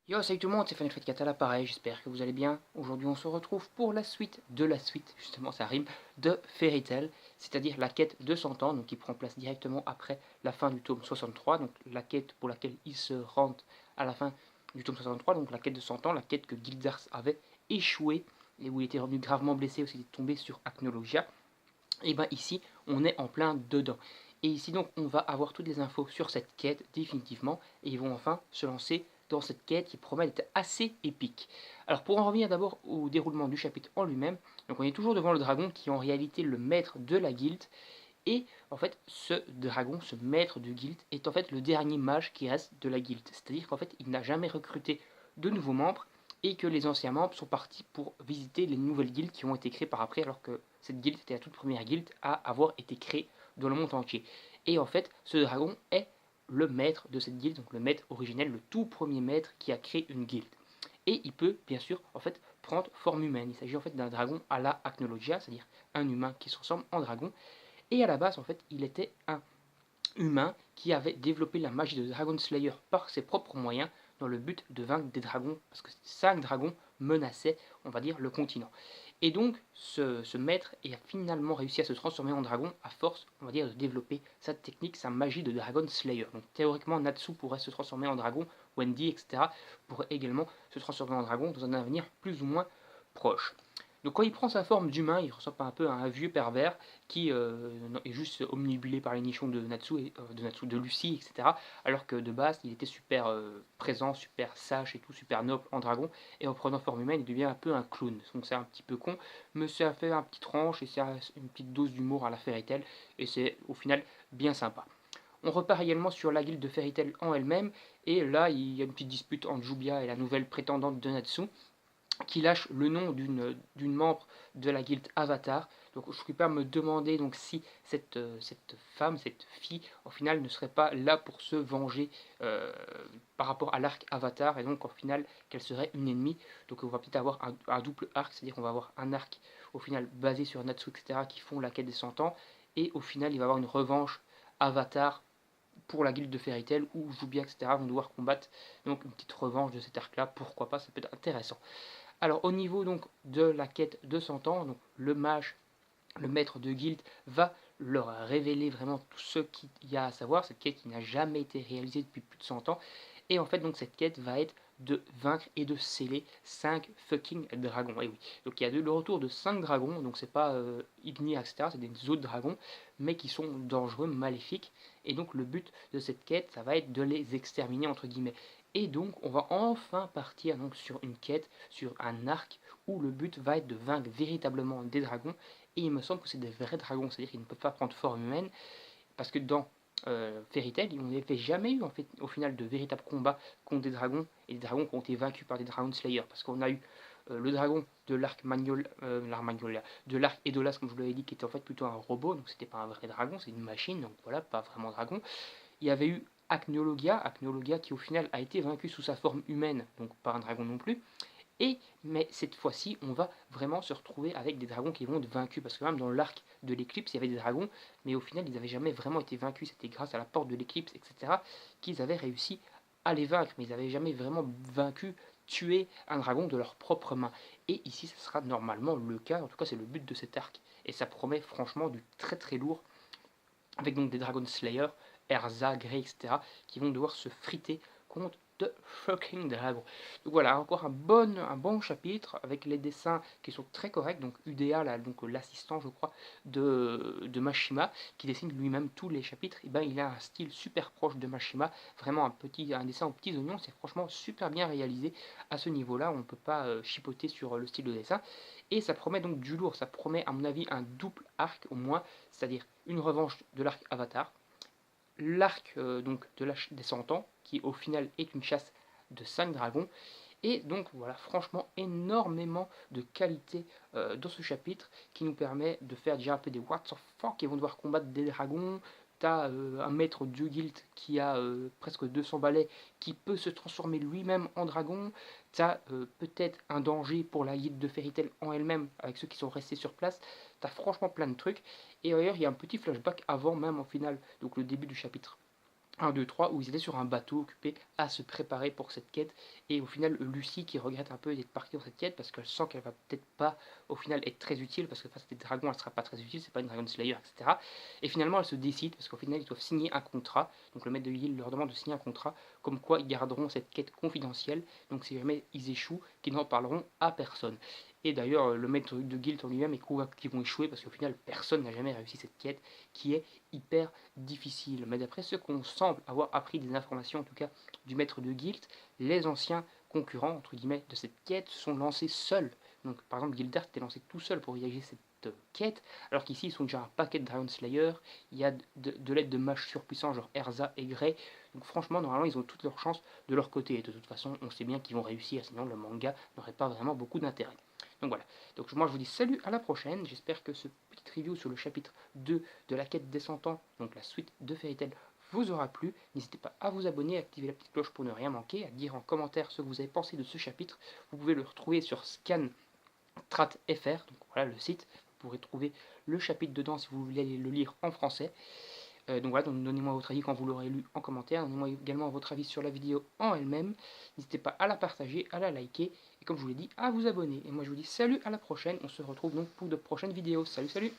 Yo, salut tout le monde, c'est Final Fight 4 à l'appareil, j'espère que vous allez bien. Aujourd'hui, on se retrouve pour la suite de la suite, justement, ça rime, de Fairy Tail, c'est-à-dire la quête de 100 ans, donc qui prend place directement après la fin du tome 63, donc la quête pour laquelle il se rend à la fin du tome 63, donc la quête de 100 ans, la quête que Gildas avait échoué, et où il était revenu gravement blessé, aussi il est tombé sur Acnologia. Et bien ici, on est en plein dedans. Et ici donc, on va avoir toutes les infos sur cette quête définitivement, et ils vont enfin se lancer dans cette quête qui promet d'être assez épique. Alors pour en revenir d'abord au déroulement du chapitre en lui-même, donc on est toujours devant le dragon qui est en réalité le maître de la guilde, et en fait ce dragon, ce maître de guilde, est en fait le dernier mage qui reste de la guilde. C'est-à-dire qu'en fait il n'a jamais recruté de nouveaux membres, et que les anciens membres sont partis pour visiter les nouvelles guildes qui ont été créées par après, alors que cette guilde était la toute première guilde à avoir été créée dans le monde entier. Et en fait, ce dragon est le maître de cette guilde, donc le maître originel, le tout premier maître qui a créé une guilde. Et il peut, bien sûr, en fait, prendre forme humaine. Il s'agit en fait d'un dragon à la Acnologia, c'est-à-dire un humain qui se transforme en dragon. Et à la base, en fait, il était un humain qui avait développé la magie de Dragon Slayer par ses propres moyens dans le but de vaincre des dragons, parce que 5 dragons menaçaient, on va dire, le continent. Et donc, ce maître a finalement réussi à se transformer en dragon à force, on va dire, de développer sa technique, sa magie de Dragon Slayer. Donc, théoriquement, Natsu pourrait se transformer en dragon, Wendy, etc., pourrait également se transformer en dragon dans un avenir plus ou moins proche. Donc quand il prend sa forme d'humain, il ressemble un peu à un vieux pervers qui est juste omnibulé par les nichons de Natsu, de Lucie, etc. Alors que de base, il était super présent, super sage et tout, super noble en dragon. Et en prenant forme humaine, il devient un peu un clown. Donc c'est un petit peu con, mais ça fait un petit tranche et c'est une petite dose d'humour à la Fairy Tail. Et c'est au final bien sympa. On repart également sur la guilde de Fairy Tail en elle-même. Et là, il y a une petite dispute entre Jubia et la nouvelle prétendante de Natsu, qui lâche le nom d'une membre de la guilde Avatar. Donc je ne suis pas me demander donc si cette femme, cette fille, au final ne serait pas là pour se venger par rapport à l'arc Avatar, et donc au final qu'elle serait une ennemie. Donc on va peut-être avoir un double arc, c'est-à-dire qu'on va avoir un arc au final basé sur Natsu, etc., qui font la quête des 100 ans, et au final il va y avoir une revanche Avatar pour la guilde de Fairy Tail, où Jubia, etc., vont devoir combattre. Donc une petite revanche de cet arc-là, pourquoi pas, ça peut être intéressant. Alors au niveau donc de la quête de 100 ans, donc le mage, le maître de guilde, va leur révéler vraiment tout ce qu'il y a à savoir, cette quête qui n'a jamais été réalisée depuis plus de 100 ans. Et en fait donc cette quête va être de vaincre et de sceller 5 fucking dragons. Et oui, donc il y a le retour de 5 dragons, donc c'est pas Igni, etc., c'est des autres dragons, mais qui sont dangereux, maléfiques. Et donc le but de cette quête, ça va être de les exterminer entre guillemets. Et donc on va enfin partir donc sur une quête, sur un arc où le but va être de vaincre véritablement des dragons. Et il me semble que c'est des vrais dragons, c'est-à-dire qu'ils ne peuvent pas prendre forme humaine, parce que dans Fairy Tail, on n'avait jamais eu en fait, au final de véritables combats contre des dragons, et des dragons qui ont été vaincus par des Dragon Slayer, parce qu'on a eu le dragon de l'arc Magnolia, de l'arc Edolas, comme je vous l'avais dit, qui était en fait plutôt un robot, donc c'était pas un vrai dragon, c'est une machine, donc voilà, pas vraiment dragon. Il y avait eu Acnologia qui au final a été vaincu sous sa forme humaine, donc pas un dragon non plus. Mais cette fois-ci, on va vraiment se retrouver avec des dragons qui vont être vaincus. Parce que même dans l'arc de l'éclipse, il y avait des dragons, mais au final, ils n'avaient jamais vraiment été vaincus. C'était grâce à la porte de l'éclipse, etc., qu'ils avaient réussi à les vaincre. Mais ils n'avaient jamais vraiment vaincu, tué un dragon de leurs propres mains. Et ici, ce sera normalement le cas. En tout cas, c'est le but de cet arc. Et ça promet franchement du très très lourd. Avec donc des Dragon Slayer, Erza, Grey, etc., qui vont devoir se friter contre de fucking dragons. Donc voilà, encore un bon chapitre avec les dessins qui sont très corrects. Donc UDA, là, donc l'assistant, je crois, de Mashima, qui dessine lui-même tous les chapitres, et ben il a un style super proche de Mashima, vraiment un dessin aux petits oignons. C'est franchement super bien réalisé à ce niveau-là. On ne peut pas chipoter sur le style de dessin. Et ça promet donc du lourd. Ça promet, à mon avis, un double arc au moins, c'est-à-dire une revanche de l'arc Avatar, l'arc donc des 100 ans, qui au final est une chasse de 5 dragons. Et donc voilà, franchement, énormément de qualité dans ce chapitre qui nous permet de faire déjà un peu des what the fuck qui vont devoir combattre des dragons. T'as un maître du guild qui a presque 200 balais qui peut se transformer lui-même en dragon. T'as peut-être un danger pour la guilde de Fairy Tail en elle-même avec ceux qui sont restés sur place. T'as franchement plein de trucs. Et d'ailleurs, il y a un petit flashback avant même au final, donc le début du chapitre 1, 2, 3, où ils étaient sur un bateau occupés à se préparer pour cette quête. Et au final, Lucie qui regrette un peu d'être partie dans cette quête parce qu'elle sent qu'elle va peut-être pas, au final, être très utile parce que face à des dragons, elle sera pas très utile, c'est pas une Dragon Slayer, etc. Et finalement, elle se décide parce qu'au final, ils doivent signer un contrat. Donc le maître de guilde leur demande de signer un contrat comme quoi ils garderont cette quête confidentielle. Donc si jamais ils échouent, qu'ils n'en parleront à personne. Et d'ailleurs, le maître de guild en lui-même est convaincu qu'ils vont échouer parce qu'au final, personne n'a jamais réussi cette quête qui est hyper difficile. Mais d'après ce qu'on semble avoir appris des informations, en tout cas du maître de guild, les anciens concurrents, entre guillemets, de cette quête sont lancés seuls. Donc par exemple, Gildart était lancé tout seul pour réaliser cette quête, alors qu'ici ils sont déjà un paquet de Dragon Slayer, il y a de l'aide de mages surpuissants genre Erza et Grey, donc franchement normalement ils ont toutes leurs chances de leur côté, et de toute façon on sait bien qu'ils vont réussir, sinon le manga n'aurait pas vraiment beaucoup d'intérêt. Donc voilà, donc moi je vous dis salut, à la prochaine, j'espère que ce petit review sur le chapitre 2 de la quête des 100 ans, donc la suite de Fairy Tail, vous aura plu. N'hésitez pas à vous abonner, à activer la petite cloche pour ne rien manquer, à dire en commentaire ce que vous avez pensé de ce chapitre. Vous pouvez le retrouver sur ScanTratFR, donc voilà le site. Vous pourrez trouver le chapitre dedans si vous voulez le lire en français. Donc voilà, donc donnez-moi votre avis quand vous l'aurez lu en commentaire. Donnez-moi également votre avis sur la vidéo en elle-même. N'hésitez pas à la partager, à la liker et comme je vous l'ai dit, à vous abonner. Et moi je vous dis salut, à la prochaine. On se retrouve donc pour de prochaines vidéos. Salut, salut!